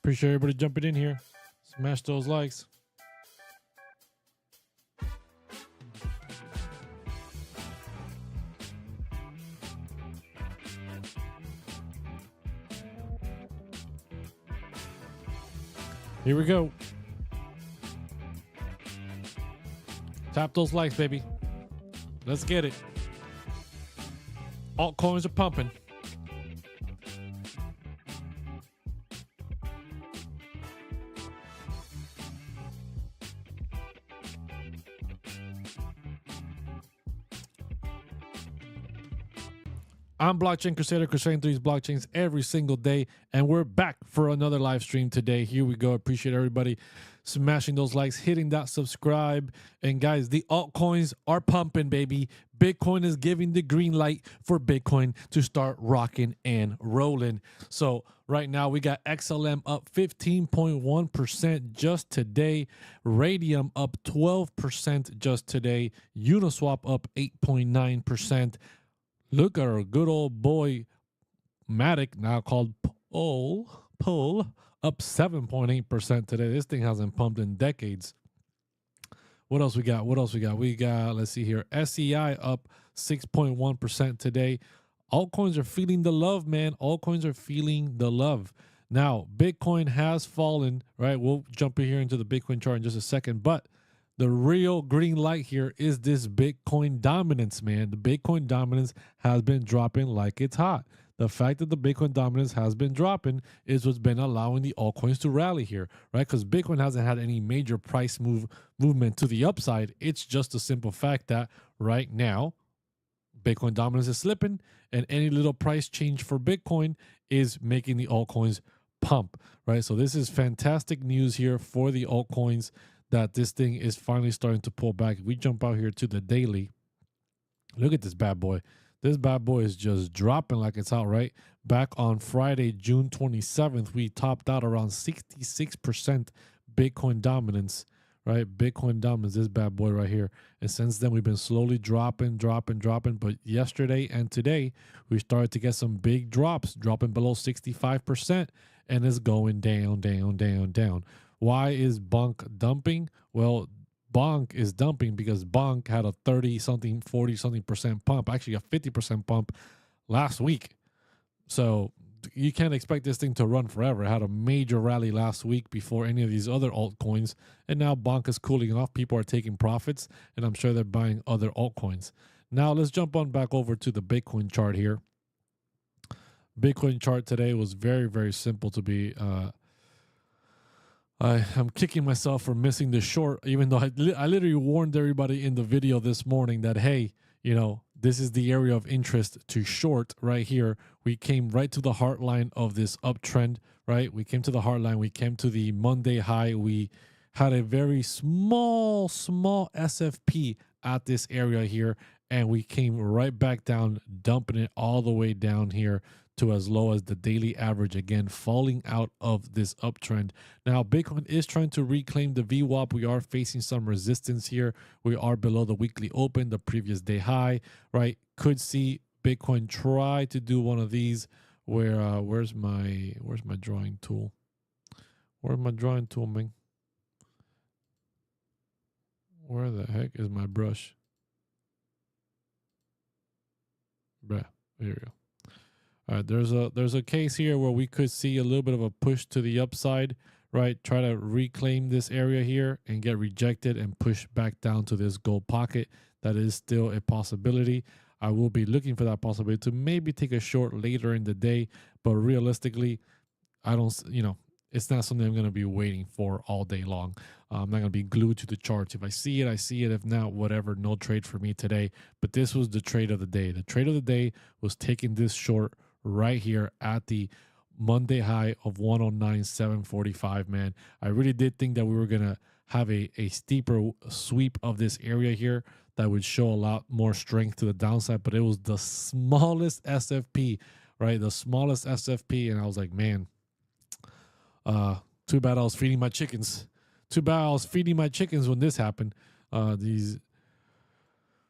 Appreciate everybody jumping in here. Smash those likes. Here we go. Tap those likes, baby. Let's get it. Altcoins are pumping. I'm Blockchain Crusader, crusading through these blockchains every single day, and we're back for another live stream today. Here we go. Appreciate everybody smashing those likes, hitting that subscribe. And guys, the altcoins are pumping, baby. Bitcoin is giving the green light for Bitcoin to start rocking and rolling. So right now we got XLM up 15.1% just today. Radium up 12% just today. Uniswap up 8.9%. Look at our good old boy Matic, now called Pull, up 7.8% today. This thing hasn't pumped in decades. What else we got? We got, let's see here, SEI up 6.1% today. Altcoins are feeling the love, man. Altcoins are feeling the love. Now, Bitcoin has fallen, right? We'll jump in here into the Bitcoin chart in just a second, but the real green light here is this Bitcoin dominance, man. The Bitcoin dominance has been dropping like it's hot. The fact that the Bitcoin dominance has been dropping is what's been allowing the altcoins to rally here, right? Because Bitcoin hasn't had any major price movement to the upside. It's just a simple fact that right now, Bitcoin dominance is slipping, and any little price change for Bitcoin is making the altcoins pump, right? So this is fantastic news here for the altcoins, that this thing is finally starting to pull back. If we jump out here to the daily, look at this bad boy. This bad boy is just dropping like it's out, right? Back on Friday, June 27th, we topped out around 66% Bitcoin dominance, right? Bitcoin dominance, this bad boy right here. And since then, we've been slowly dropping. But yesterday and today, we started to get some big drops, dropping below 65%, and it's going down. Why is Bonk dumping? Well, Bonk is dumping because Bonk had a 30-something, 40-something% pump, actually a 50% pump last week. So you can't expect this thing to run forever. It had a major rally last week before any of these other altcoins, and now Bonk is cooling off. People are taking profits, and I'm sure they're buying other altcoins. Now let's jump on back over to the Bitcoin chart here. Bitcoin chart today was very, very simple to be I'm kicking myself for missing the short, even though I literally warned everybody in the video this morning that, hey, you know, this is the area of interest to short right here. We came right to the heart line of this uptrend, right? We came to the heart line. We came to the Monday high. We had a very small SFP at this area here, and we came right back down, dumping it all the way down here to as low as the daily average, again, falling out of this uptrend. Now, Bitcoin is trying to reclaim the VWAP. We are facing some resistance here. We are below the weekly open, the previous day high, right? Could see Bitcoin try to do one of these where, where's my drawing tool? Where's my drawing tool, man? Where the heck is my brush? Bruh, here we go. All right, there's a case here where we could see a little bit of a push to the upside, right? Try to reclaim this area here and get rejected and push back down to this gold pocket. That is still a possibility. I will be looking for that possibility to maybe take a short later in the day, but realistically, I don't, it's not something I'm going to be waiting for all day long. I'm not going to be glued to the charts. If I see it, I see it. If not, whatever, no trade for me today. But this was the trade of the day. The trade of the day was taking this short right here at the Monday high of 109.745, man. I really did think that we were going to have a steeper sweep of this area here that would show a lot more strength to the downside, but it was the smallest SFP, right? The smallest SFP, and I was like, man, too bad I was feeding my chickens. Too bad I was feeding my chickens when this happened. These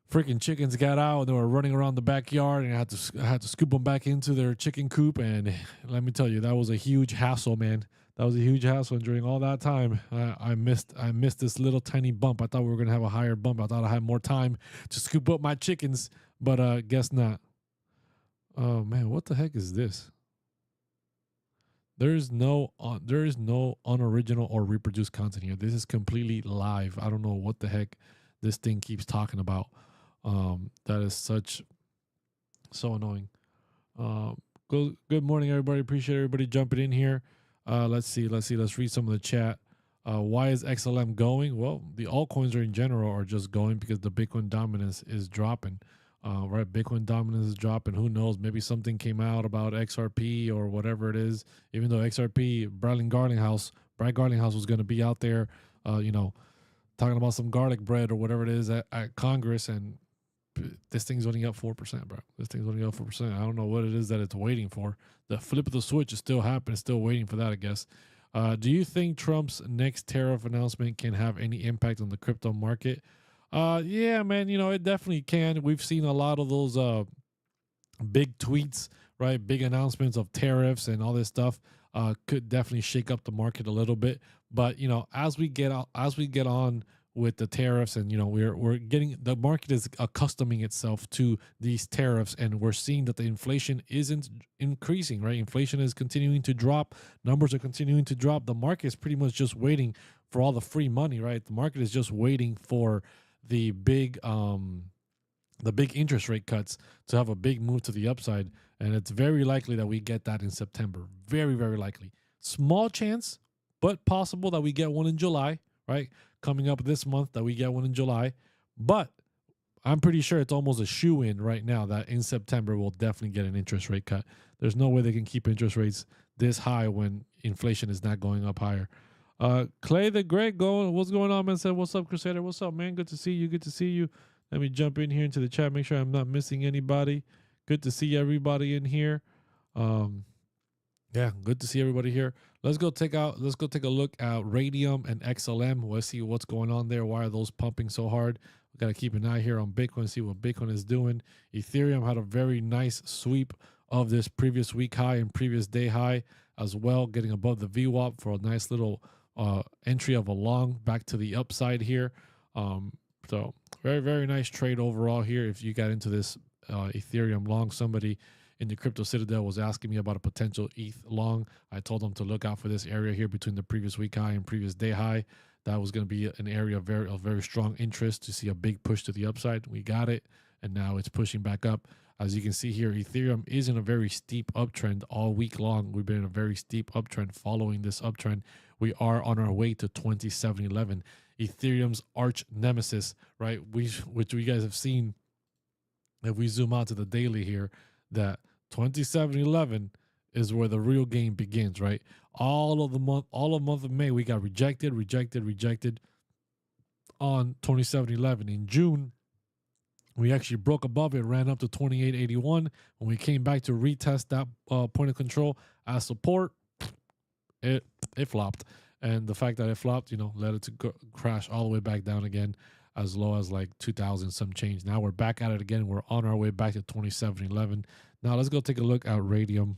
freaking chickens got out and they were running around the backyard, and I had to scoop them back into their chicken coop. And let me tell you, that was a huge hassle, man. That was a huge hassle. And during all that time, I missed this little tiny bump. I thought we were gonna have a higher bump. I thought I had more time to scoop up my chickens, but guess not. Oh man, what the heck is this? There is no unoriginal or reproduced content here. This is completely live. I don't know what the heck this thing keeps talking about. That is so annoying. Good morning, everybody. Appreciate everybody jumping in here. Let's read some of the chat. Why is XLM going? Well, the altcoins in general are just going because the Bitcoin dominance is dropping. Right, Bitcoin dominance is dropping. Who knows? Maybe something came out about XRP or whatever it is. Even though XRP, Brad Garlinghouse was going to be out there, talking about some garlic bread or whatever it is at Congress, and this thing's only up 4%, bro. This thing's only up 4%. I don't know what it is that it's waiting for. The flip of the switch is still happening, still waiting for that, I guess. Do you think Trump's next tariff announcement can have any impact on the crypto market? Yeah, man, it definitely can. We've seen a lot of those big tweets, right? Big announcements of tariffs and all this stuff could definitely shake up the market a little bit. But, as we get on with the tariffs, and we're getting, the market is accustoming itself to these tariffs, and we're seeing that the inflation isn't increasing, right? Inflation is continuing to drop, numbers are continuing to drop. The market is pretty much just waiting for all the free money, right? The market is just waiting for the big interest rate cuts to have a big move to the upside, and it's very likely that we get that in September. Very, very likely. Small chance, but possible that we get one in July, right? Coming up this month that we get one in July. But I'm pretty sure it's almost a shoe-in right now that in September we'll definitely get an interest rate cut. There's no way they can keep interest rates this high when inflation is not going up higher. Clay the Great, what's going on, man? Said, what's up, Crusader? What's up, man? Good to see you. Good to see you. Let me jump in here into the chat. Make sure I'm not missing anybody. Good to see everybody in here. Yeah, good to see everybody here. Let's go take a look at Radium and XLM. Let's see what's going on there. Why are those pumping so hard? We got to keep an eye here on Bitcoin, see what Bitcoin is doing. Ethereum had a very nice sweep of this previous week high and previous day high as well, getting above the VWAP for a nice little entry of a long back to the upside here. So very, very nice trade overall here. If you got into this Ethereum long, somebody in the Crypto Citadel was asking me about a potential ETH long. I told them to look out for this area here between the previous week high and previous day high. That was going to be an area of very strong interest to see a big push to the upside. We got it, and now it's pushing back up. As you can see here, Ethereum is in a very steep uptrend all week long. We've been in a very steep uptrend. Following this uptrend, we are on our way to 2711, Ethereum's arch nemesis, right? Which we guys have seen. If we zoom out to the daily here, that 2711 is where the real game begins, right? All of month of May, we got rejected on 2711. In June, we actually broke above it, ran up to 2881. When we came back to retest that point of control as support, it flopped. And the fact that it flopped, led it to crash all the way back down again, as low as like 2,000 some change. Now we're back at it again. We're on our way back to 2711. Now let's go take a look at Radium.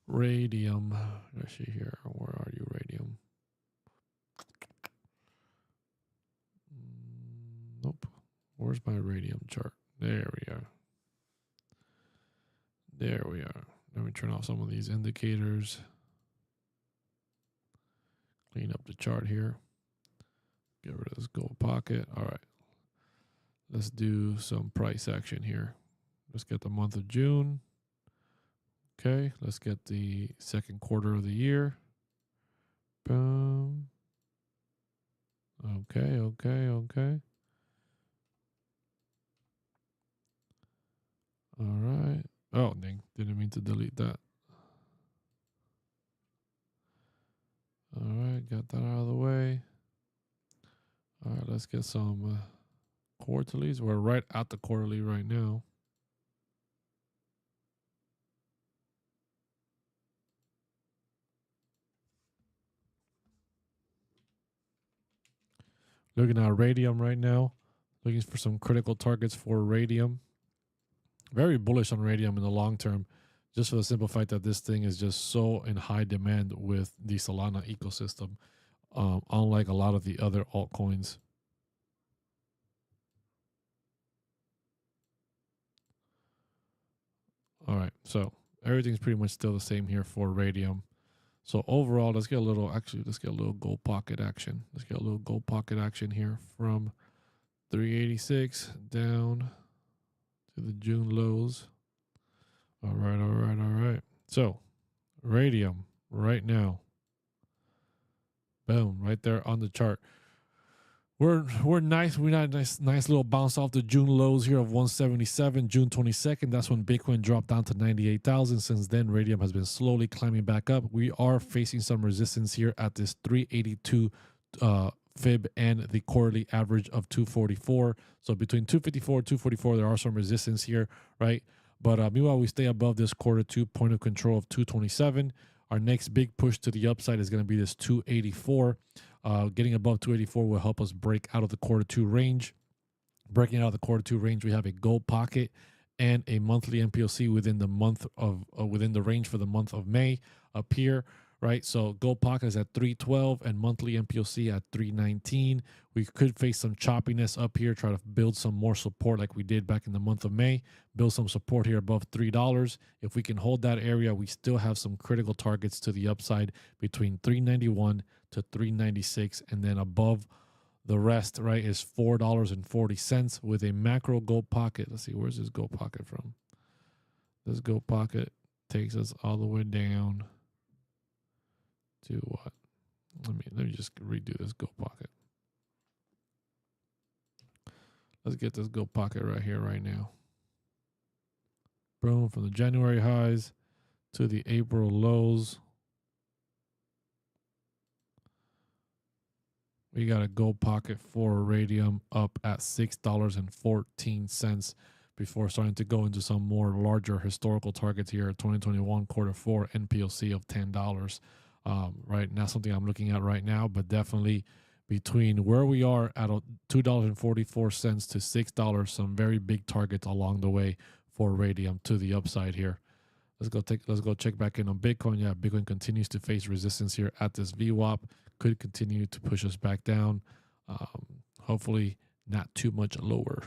Let's see here. Where are you, Radium? Nope. Where's my Radium chart? There we are. Let me turn off some of these indicators. Clean up the chart here. Get rid of this gold pocket. All right. Let's do some price action here. Let's get the month of June. Okay. Let's get the second quarter of the year. Boom. Okay. All right. Oh, dang. Didn't mean to delete that. All right. Got that out of the way. All right. Let's get some quarterlies. We're right at the quarterly right now. Looking at Radium right now. Looking for some critical targets for radium. Very bullish on radium in the long term, just for the simple fact that this thing is just so in high demand with the Solana ecosystem, unlike a lot of the other altcoins. All right, so everything's pretty much still the same here for radium. So overall, let's get a little gold pocket action. Let's get a little gold pocket action here from 386 down to the June lows. All right. So radium right now. Boom, right there on the chart. We're nice. We got a nice little bounce off the June lows here of 177, June 22nd. That's when Bitcoin dropped down to 98,000. Since then, radium has been slowly climbing back up. We are facing some resistance here at this 382 fib and the quarterly average of 244. So between 254 and 244, there are some resistance here, right? But meanwhile, we stay above this quarter two point of control of 227. Our next big push to the upside is going to be this 284. Getting above 284 will help us break out of the quarter two range. Breaking out of the quarter two range, we have a gold pocket and a monthly MPOC within the month of within the range for the month of May up here, right? So gold pocket is at 312 and monthly MPOC at 319. We could face some choppiness up here, try to build some more support like we did back in the month of May. Build some support here above $3. If we can hold that area, we still have some critical targets to the upside between 391 to 396, and then above the rest, right, is $4.40 with a macro gold pocket. Let's see, where's this gold pocket from? This gold pocket takes us all the way down to what? Let me just redo this gold pocket. Let's get this gold pocket right here, right now. Boom, from the January highs to the April lows. We got a gold pocket for radium up at $6.14 before starting to go into some more larger historical targets here. 2021 quarter four NPOC of $10. Right, not something I'm looking at right now, but definitely between where we are at $2.44 to $6, some very big targets along the way for radium to the upside here. Let's go check back in on Bitcoin. Yeah, Bitcoin continues to face resistance here at this VWAP. Could continue to push us back down. Hopefully not too much lower.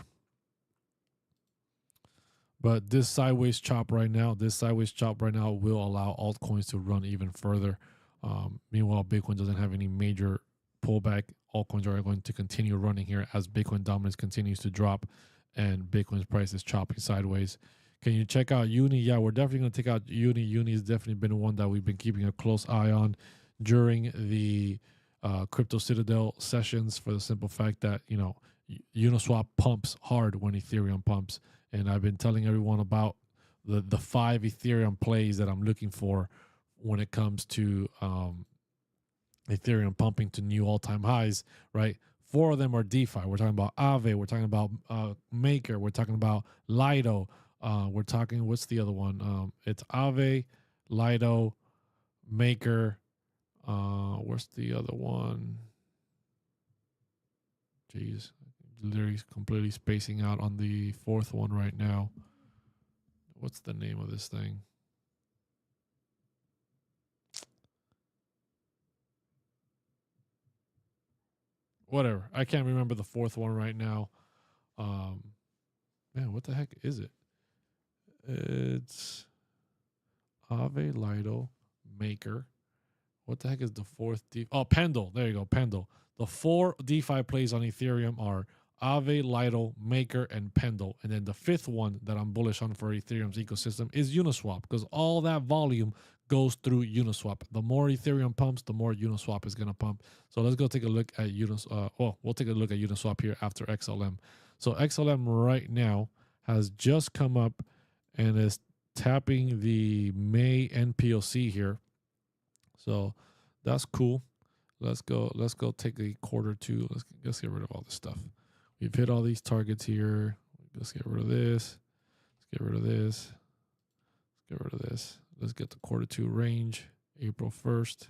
But this sideways chop right now will allow altcoins to run even further. Meanwhile, Bitcoin doesn't have any major pullback. Altcoins are going to continue running here as Bitcoin dominance continues to drop and Bitcoin's price is chopping sideways. Can you check out Uni? Yeah, we're definitely going to take out Uni. Uni has definitely been one that we've been keeping a close eye on during the Crypto Citadel sessions, for the simple fact that, you know, Uniswap pumps hard when Ethereum pumps. And I've been telling everyone about the 5 Ethereum plays that I'm looking for when it comes to Ethereum pumping to new all-time highs, right? 4 of them are DeFi. We're talking about Aave. We're talking about Maker. We're talking about Lido. We're talking, what's the other one? It's Aave, Lido, Maker. What's the other one? Jeez, literally completely spacing out on the 4th one right now. What's the name of this thing? Whatever. I can't remember the 4th one right now. Man, what the heck is it? It's Aave, Lido, Maker. What the heck is the 4th DeFi? Oh, Pendle. There you go, Pendle. The 4 DeFi plays on Ethereum are Aave, Lido, Maker, and Pendle. And then the 5th one that I'm bullish on for Ethereum's ecosystem is Uniswap, because all that volume goes through Uniswap. The more Ethereum pumps, the more Uniswap is going to pump. So let's go take a look at Uniswap. We'll take a look at Uniswap here after XLM. So XLM right now has just come up and is tapping the May NPOC here. So that's cool. Let's go take a quarter two. Let's get rid of all this stuff. We've hit all these targets here. Let's get rid of this. Let's get rid of this. Let's get rid of this. Let's get the quarter two range, April 1st.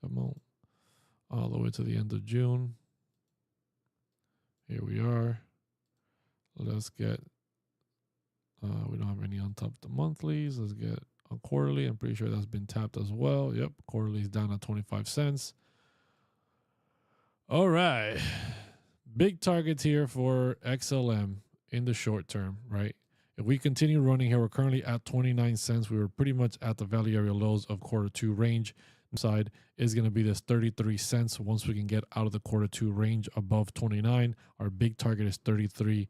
Come on. All the way to the end of June. Here we are. Let's get, we don't have any on top of the monthlies. Let's get on quarterly. I'm pretty sure that's been tapped as well. Yep, quarterly is down at 25 cents. All right. Big targets here for XLM in the short term, right? If we continue running here, we're currently at 29 cents. We were pretty much at the value area lows of Q2 range. Side is going to be this 33 cents. Once we can get out of the Q2 range above 29, our big target is 33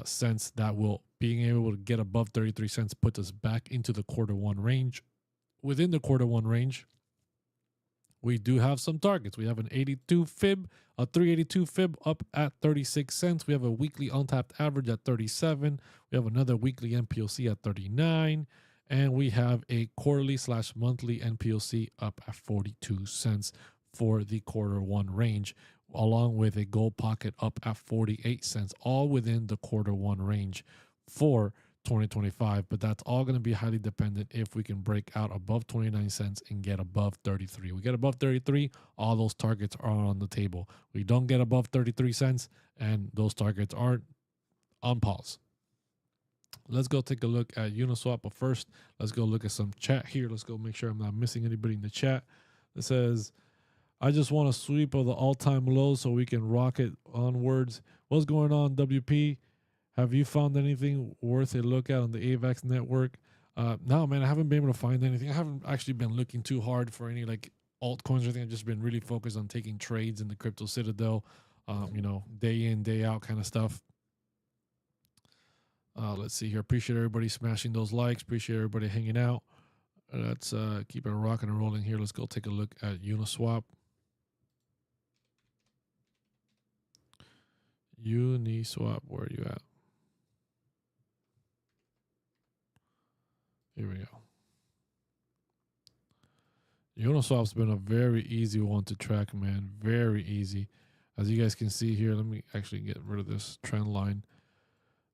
cents. That will, being able to get above 33 cents, puts us back into the Q1 range. Within the Q1 range, we do have some targets. We have an 82 fib, a 382 fib up at 36 cents. We have a weekly untapped average at 37. We have another weekly NPOC at 39. And we have a quarterly / monthly NPOC up at 42 cents for the Q1 range, along with a gold pocket up at 48 cents, all within the Q1 range for 2025. But that's all going to be highly dependent if we can break out above 29 cents and get above 33. We get above 33, all those targets are on the table. We don't get above 33 cents and those targets aren't on pause. Let's go take a look at Uniswap. But first, let's go look at some chat here. Let's go make sure I'm not missing anybody in the chat. It says, I just want a sweep of the all-time lows so we can rocket onwards. What's going on, WP? Have you found anything worth a look at on the AVAX network? No, man, I haven't been able to find anything. I haven't actually been looking too hard for any like altcoins or anything. I've just been really focused on taking trades in the crypto citadel, you know, day in, day out kind of stuff. Let's see here. Appreciate everybody smashing those likes. Appreciate everybody hanging out. Let's keep it rocking and rolling here. Let's go take a look at Uniswap. Uniswap, where are you at? Here we go. Uniswap's been a very easy one to track, man. Very easy. As you guys can see here, let me actually get rid of this trend line.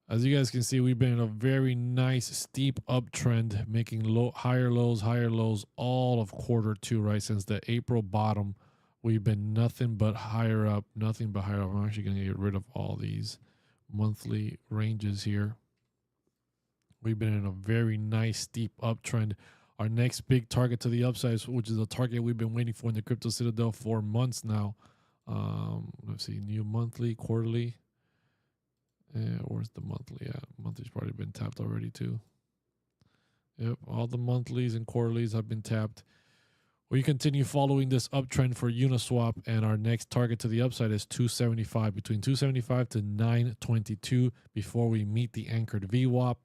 As you guys can see, we've been in a very nice steep uptrend, making higher lows all of Q2, right? Since the April bottom, we've been nothing but higher up, nothing but higher up. I'm actually going to get rid of all these monthly ranges here. We've been in a very nice steep uptrend. Our next big target to the upside, which is a target we've been waiting for in the crypto citadel for months now. Let's see, new monthly, quarterly. Where's the monthly at? Monthly's probably been tapped already too. Yep, all the monthlies and quarterlies have been tapped. We continue following this uptrend for Uniswap, and our next target to the upside is 275, between 275 to 922 before we meet the anchored VWAP.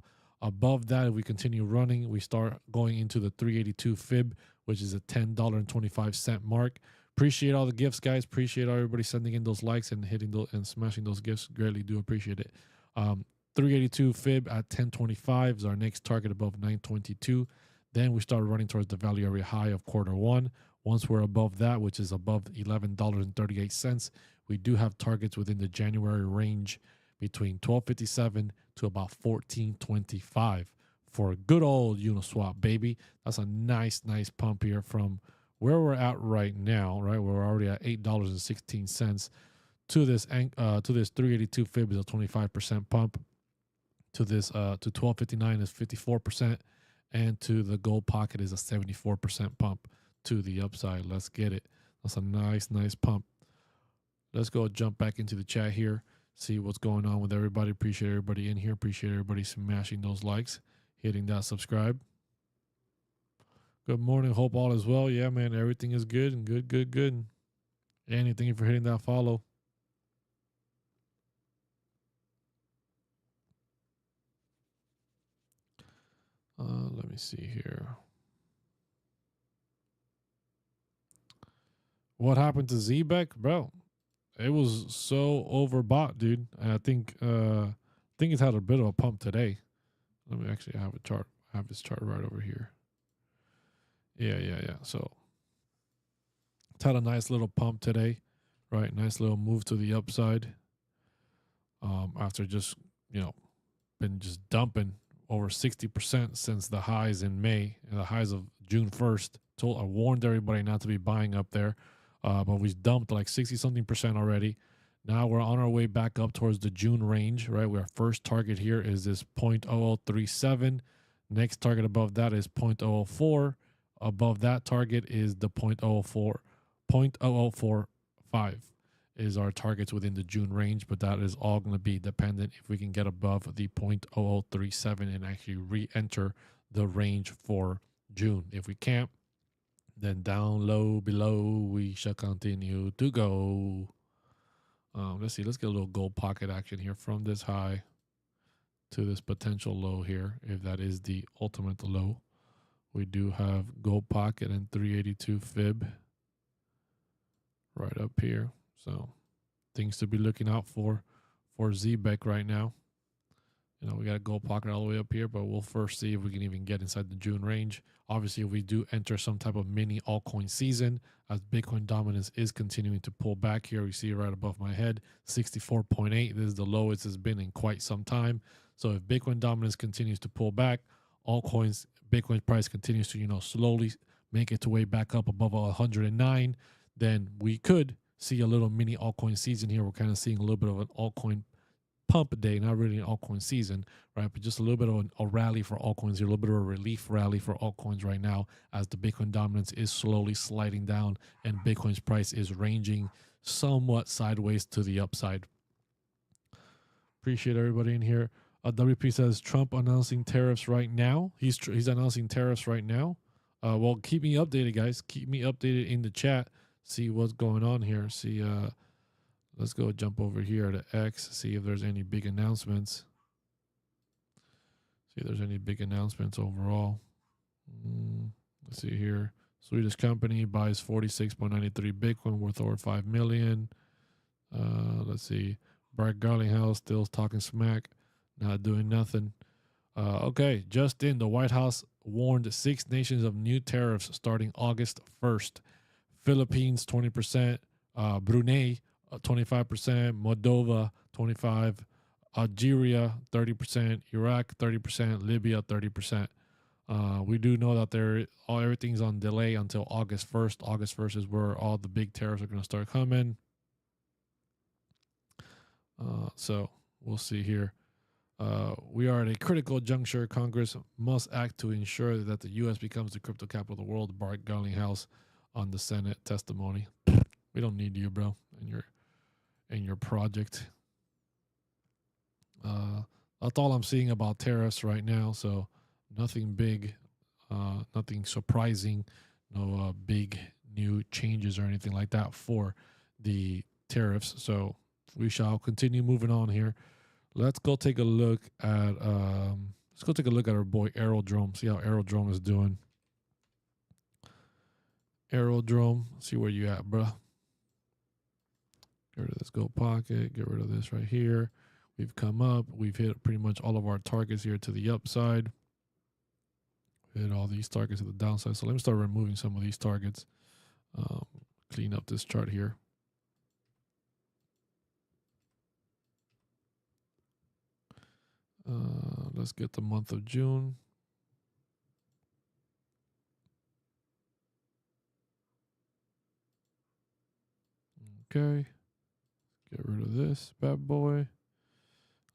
Above that, if we continue running, we start going into the 382 fib, which is a $10.25 mark. Appreciate all the gifts, guys. Appreciate everybody sending in those likes and hitting those and smashing those gifts. Greatly do appreciate it. 382 fib at 1025 is our next target above 922. Then we start running towards the value area high of Q1. Once we're above that, which is above $11.38, we do have targets within the January range between 1257 to about 1425 for a good old Uniswap, baby. That's a nice pump here from where we're at right now, right? We're already at $8.16 to this 382 fib is a 25% pump. To this to 1259 is 54%, and to the gold pocket is a 74% pump to the upside. Let's get it. That's a nice pump. Let's go jump back into the chat here, see what's going on with everybody. Appreciate everybody in here. Appreciate everybody smashing those likes, hitting that subscribe. Good morning. Hope all is well. Yeah, man, everything is good and good. And thank you for hitting that follow. Let me see here. What happened to ZBEC, bro? It was so overbought, dude. I think it's had a bit of a pump today. Let me actually have a chart. I have this chart right over here. Yeah. So it's had a nice little pump today, right? Nice little move to the upside. After just, been just dumping over 60% since the highs in May and the highs of June 1st. I warned everybody not to be buying up there, but we dumped like 60-something% already. Now we're on our way back up towards the June range, right? Our first target here is this 0.0037. Next target above that is 0.0004. Above that target is the 0.0045 is our targets within the June range, but that is all going to be dependent if we can get above the 0.0037 and actually re-enter the range for June. If we can't, then down low below we shall continue to go. Let's see, let's get a little gold pocket action here from this high to this potential low here. If that is the ultimate low, we do have gold pocket and 382 fib right up here. So things to be looking out for ZBEC right now. You know, we got a gold pocket all the way up here, but we'll first see if we can even get inside the June range. Obviously, if we do enter some type of mini altcoin season, as Bitcoin dominance is continuing to pull back here, we see it right above my head, 64.8. This is the lowest it's been in quite some time. So if Bitcoin dominance continues to pull back, altcoins, Bitcoin price continues to, you know, slowly make its way back up above 109, then we could see a little mini altcoin season here. We're kind of seeing a little bit of an altcoin pump day, not really an altcoin season, right? But just a little bit of a rally for altcoins here, a little bit of a relief rally for altcoins right now as the Bitcoin dominance is slowly sliding down and Bitcoin's price is ranging somewhat sideways to the upside. Appreciate everybody in here. WP says Trump announcing tariffs right now. He's announcing tariffs right now. Well, keep me updated, guys. Keep me updated in the chat. See what's going on here. See, let's go jump over here to X, see if there's any big announcements. See if there's any big announcements overall. Let's see here. Swedish company buys 46.93 Bitcoin worth over 5 million. Let's see. 𝗭𝗢𝗢𝗠𝗘𝗫 still talking smack, not doing nothing. Okay, just in, the White House warned 6 nations of new tariffs starting August 1st. Philippines, 20%. Brunei, 25%, Moldova 25%, Algeria 30%, Iraq 30%, Libya 30%. We do know that everything's on delay until August 1st. August 1st is where all the big tariffs are going to start coming. So we'll see here. We are at a critical juncture. Congress must act to ensure that the U.S. becomes the crypto capital of the world. 𝗭𝗢𝗢𝗢𝗢𝗢 on the Senate testimony. We don't need you, bro, and your project. That's all I'm seeing about tariffs right now. So nothing big, nothing surprising, no big new changes or anything like that for the tariffs. So we shall continue moving on here. Let's go take a look at our boy Aerodrome. See how Aerodrome is doing. Aerodrome, see where you at, bro. Get rid of this gold pocket. Get rid of this right here. We've come up. We've hit pretty much all of our targets here to the upside. We hit all these targets to the downside. So let me start removing some of these targets. Clean up this chart here. Let's get the month of June. Okay. Get rid of this bad boy.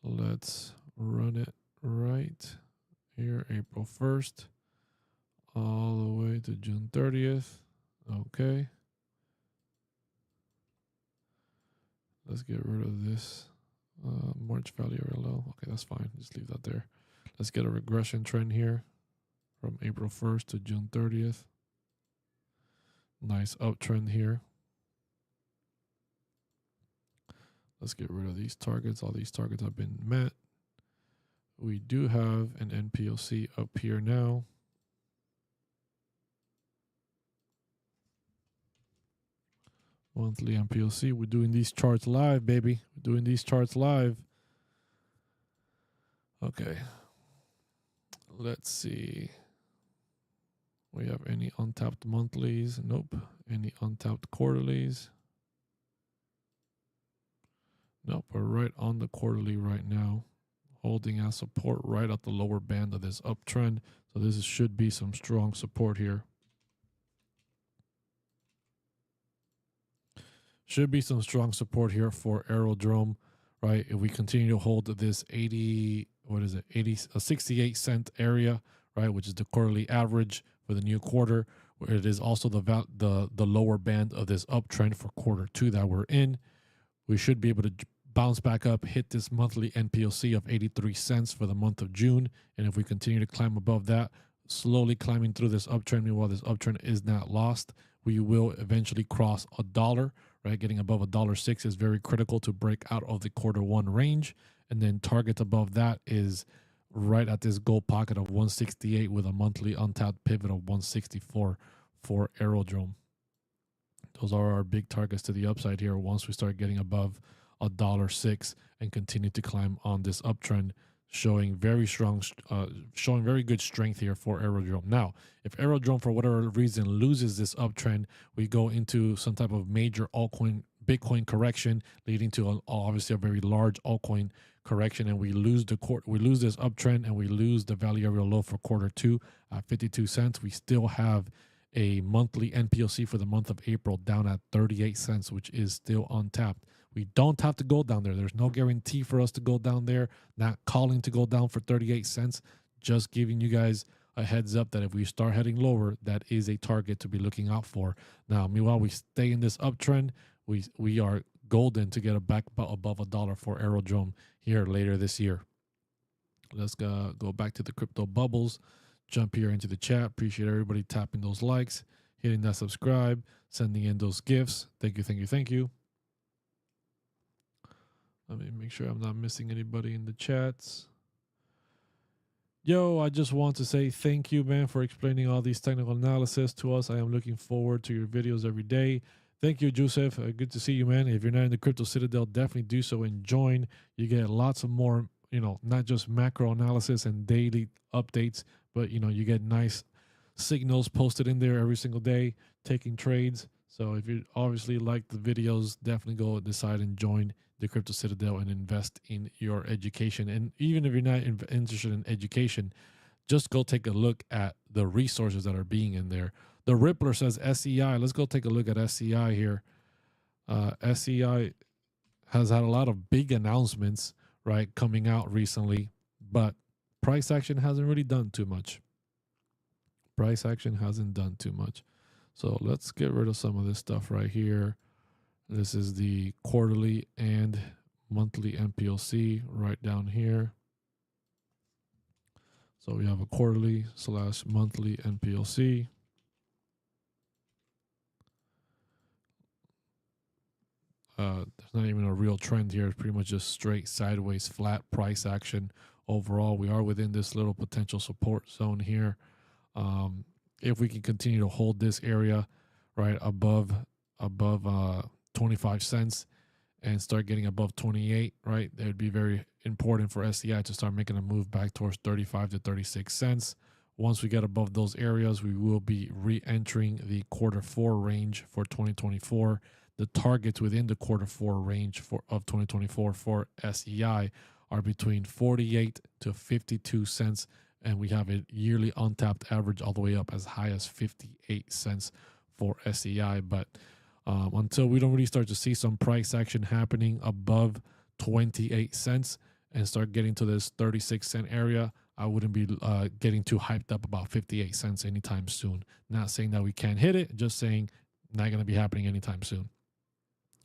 Let's run it right here, April 1st, all the way to June 30th. Okay. Let's get rid of this March value or low. Okay, that's fine. Just leave that there. Let's get a regression trend here from April 1st to June 30th. Nice uptrend here. Let's get rid of these targets. All these targets have been met. We do have an NPOC up here now. Monthly NPOC. We're doing these charts live, baby. We're doing these charts live. Okay. Let's see. We have any untapped monthlies? Nope. Any untapped quarterlies? Nope, we're right on the quarterly right now, holding as support right at the lower band of this uptrend. So this should be some strong support here. Should be some strong support here for Aerodrome, right? If we continue to hold this 80, what is it, 68 cent area, right, which is the quarterly average for the new quarter, where it is also the lower band of this uptrend for Q2 that we're in. We should be able to bounce back up, hit this monthly NPOC of 83 cents for the month of June. And if we continue to climb above that, slowly climbing through this uptrend, meanwhile this uptrend is not lost, we will eventually cross $1, right? Getting above $1.06 is very critical to break out of the Q1 range. And then target above that is right at this gold pocket of 168 with a monthly untapped pivot of 164 for Aerodrome. Those are our big targets to the upside here once we start getting above $1.06 and continue to climb on this uptrend, showing very strong, showing very good strength here for Aerodrome. Now, if Aerodrome for whatever reason loses this uptrend, we go into some type of major altcoin Bitcoin correction, leading to obviously a very large altcoin correction, and we lose this uptrend and we lose the value area low for Q2 at 52 cents. We still have a monthly NPOC for the month of April down at 38 cents, which is still untapped. We don't have to go down there. There's no guarantee for us to go down there. Not calling to go down for 38 cents. Just giving you guys a heads up that if we start heading lower, that is a target to be looking out for. Now, meanwhile, we stay in this uptrend. We are golden to get back above $1 for Aerodrome here later this year. Let's go back to the crypto bubbles. Jump here into the chat. Appreciate everybody tapping those likes, hitting that subscribe, sending in those gifts. Thank you, thank you, thank you. Let me make sure I'm not missing anybody in the chats. Yo, I just want to say thank you, man, for explaining all these technical analysis to us. I am looking forward to your videos every day. Thank you, Joseph. Good to see you, man. If you're not in the Crypto Citadel, definitely do so and join. You get lots of more, not just macro analysis and daily updates, but, you get nice signals posted in there every single day, taking trades. So if you obviously like the videos, definitely go decide and join the Crypto Citadel and invest in your education. And even if you're not interested in education, just go take a look at the resources that are being in there. The Rippler says SEI. Let's go take a look at SEI here. SEI has had a lot of big announcements, right, coming out recently, but price action hasn't really done too much. Price action hasn't done too much. So let's get rid of some of this stuff right here. This is the quarterly and monthly NPOC right down here. So we have a quarterly / monthly NPOC. There's not even a real trend here. It's pretty much just straight sideways flat price action. Overall, we are within this little potential support zone here. If we can continue to hold this area right above 25 cents and start getting above 28, right, that would be very important for SEI to start making a move back towards 35 to 36 cents. Once we get above those areas, we will be re-entering the Q4 range for 2024. The targets within the Q4 range of 2024 for SEI are between 48 to 52 cents, and we have a yearly untapped average all the way up as high as 58 cents for SEI. But until we don't really start to see some price action happening above 28 cents and start getting to this 36-cent area, I wouldn't be getting too hyped up about 58 cents anytime soon. Not saying that we can't hit it, just saying not going to be happening anytime soon.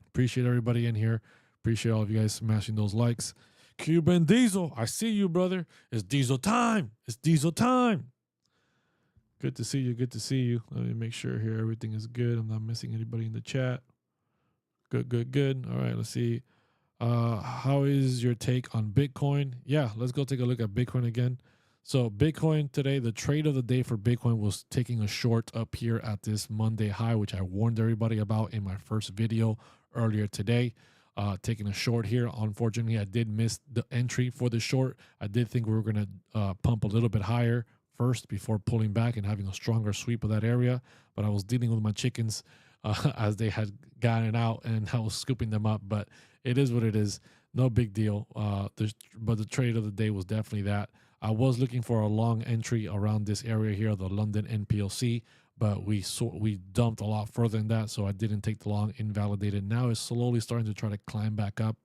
Appreciate everybody in here. Appreciate all of you guys smashing those likes. Cuban Diesel, I see you, brother. It's Diesel time. It's Diesel time. Good to see you. Good to see you. Let me make sure here everything is good. I'm not missing anybody in the chat. Good, good, good. All right, let's see. How is your take on Bitcoin? Yeah, let's go take a look at Bitcoin again. So Bitcoin today, the trade of the day for Bitcoin was taking a short up here at this Monday high, which I warned everybody about in my first video earlier today. Taking a short here. Unfortunately, I did miss the entry for the short. I did think we were going to pump a little bit higher first before pulling back and having a stronger sweep of that area. But I was dealing with my chickens as they had gotten out, and I was scooping them up. But it is what it is. No big deal. But the trade of the day was definitely that. I was looking for a long entry around this area here, the London NPLC. but we dumped a lot further than that, so I didn't take the long, invalidated. Now it's slowly starting to try to climb back up.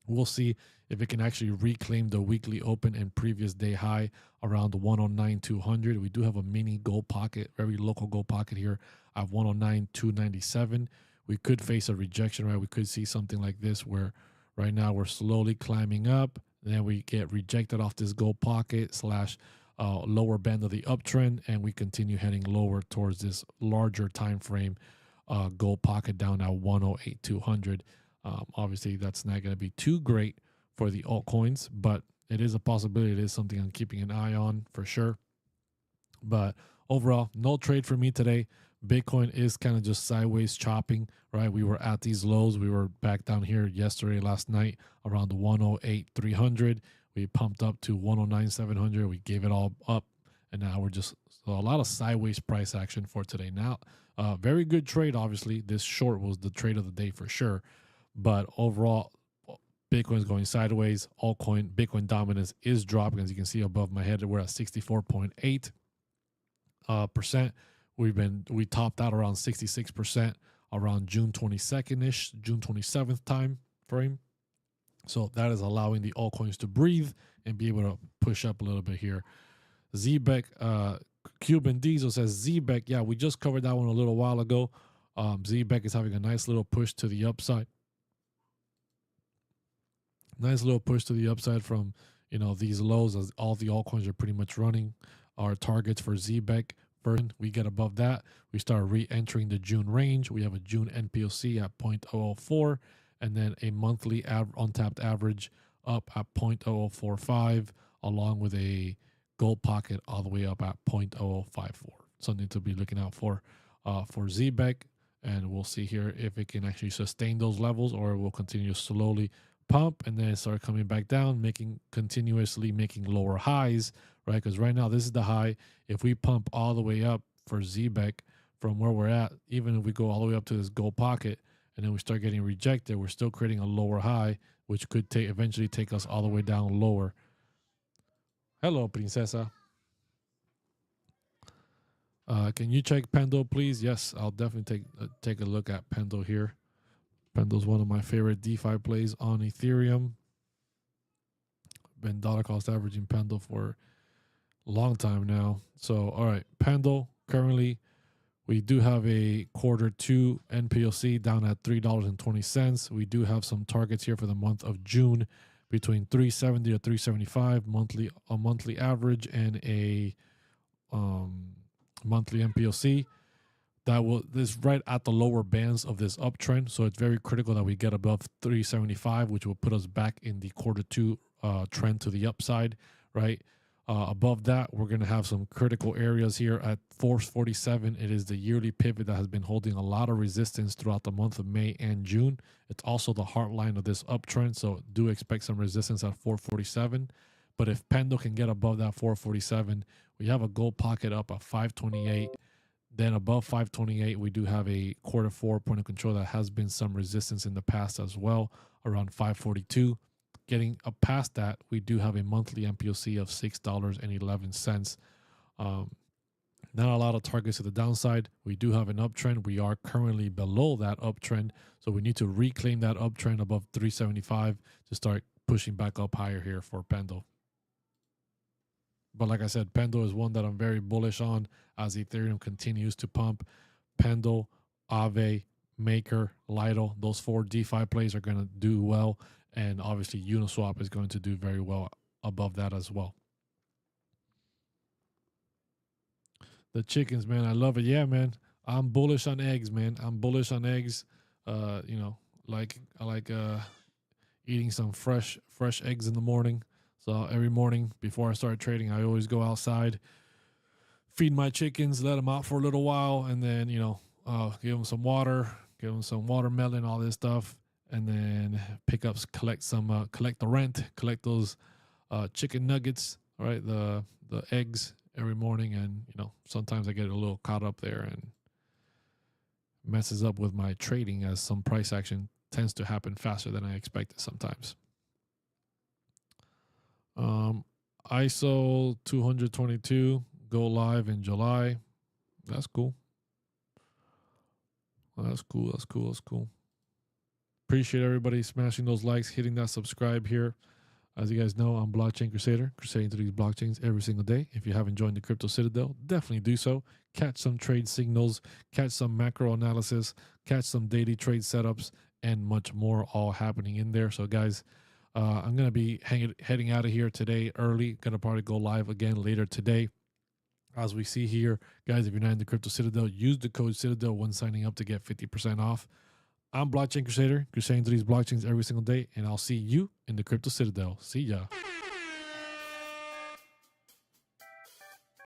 We'll see if it can actually reclaim the weekly open and previous day high around 109.200. We do have a mini gold pocket, very local gold pocket here at 109.297. We could face a rejection, right? We could see something like this where right now we're slowly climbing up, and then we get rejected off this gold pocket slash lower band of the uptrend, and we continue heading lower towards this larger time frame gold pocket down at 108.200. Obviously, that's not going to be too great for the altcoins, but it is a possibility. It is something I'm keeping an eye on for sure. But overall, no trade for me today. Bitcoin is kind of just sideways chopping, right? We were at these lows. We were back down here yesterday, last night, around 108.300. We pumped up to 109.700. We gave it all up, and now we're just a lot of sideways price action for today. Now, very good trade, obviously. This short was the trade of the day for sure. But overall, Bitcoin is going sideways. Altcoin, Bitcoin dominance is dropping. As you can see above my head, we're at 64.8%. We topped out around 66% around June 22nd-ish, June 27th time frame. So that is allowing the altcoins to breathe and be able to push up a little bit here. ZBEC, Cuban Diesel says ZBEC. Yeah, we just covered that one a little while ago. ZBEC is having a nice little push to the upside. Nice little push to the upside from, these lows, as all the altcoins are pretty much running our targets for ZBEC. First, we get above that, we start re-entering the June range. We have a June NPOC at 0.004, and then a monthly untapped average up at 0.0045, along with a gold pocket all the way up at 0.0054. Something to be looking out for ZBEC, and we'll see here if it can actually sustain those levels, or it will continue slowly pump and then start coming back down, continuously making lower highs, right? Because right now this is the high. If we pump all the way up for ZBEC from where we're at, even if we go all the way up to this gold pocket and then we start getting rejected, we're still creating a lower high, which could eventually take us all the way down lower. Hello, Princesa. Can you check Pengu, please? Yes, I'll definitely take a look at Pengu here. Pengu's one of my favorite DeFi plays on Ethereum. Been dollar cost averaging Pengu for a long time now. So, all right, Pengu, currently we do have a Q2 NPOC down at $3.20. We do have some targets here for the month of June between 370 to 375 a monthly average, and a monthly NPOC. This is right at the lower bands of this uptrend, so it's very critical that we get above 375, which will put us back in the Q2 trend to the upside, right? Above that, we're going to have some critical areas here at 447. It is the yearly pivot that has been holding a lot of resistance throughout the month of May and June. It's also the heart line of this uptrend, so do expect some resistance at 447. But if Pengu can get above that 447, we have a gold pocket up at 528. Then above 528, we do have a Q4 point of control that has been some resistance in the past as well, around 542. Getting up past that, we do have a monthly MPOC of $6.11. Not a lot of targets to the downside. We do have an uptrend. We are currently below that uptrend, so we need to reclaim that uptrend above 375 to start pushing back up higher here for Pengu. But like I said, Pengu is one that I'm very bullish on as Ethereum continues to pump. Pengu, Aave, Maker, Lido, those 4 DeFi plays are going to do well. And obviously Uniswap is going to do very well above that as well. The chickens, man, I love it. Yeah, man, I'm bullish on eggs, man. I'm bullish on eggs. I like eating some fresh eggs in the morning. So every morning before I start trading, I always go outside, feed my chickens, let them out for a little while, and then, give them some water, give them some watermelon, all this stuff, and then collect the rent, collect those chicken nuggets, all right, the eggs every morning. And, sometimes I get a little caught up there and messes up with my trading, as some price action tends to happen faster than I expected sometimes. ISO 222 go live in July. That's cool. That's cool. That's cool. That's cool. Appreciate everybody smashing those likes, hitting that subscribe here. As you guys know, I'm Blockchain Crusader, crusading through these blockchains every single day. If you haven't joined the Crypto Citadel, definitely do so. Catch some trade signals, catch some macro analysis, catch some daily trade setups, and much more all happening in there. So, guys, I'm going to be heading out of here today early. Going to probably go live again later today. As we see here, guys, if you're not in the Crypto Citadel, use the code Citadel when signing up to get 50% off. I'm Blockchain Crusader, crusading through these blockchains every single day, and I'll see you in the Crypto Citadel. See ya.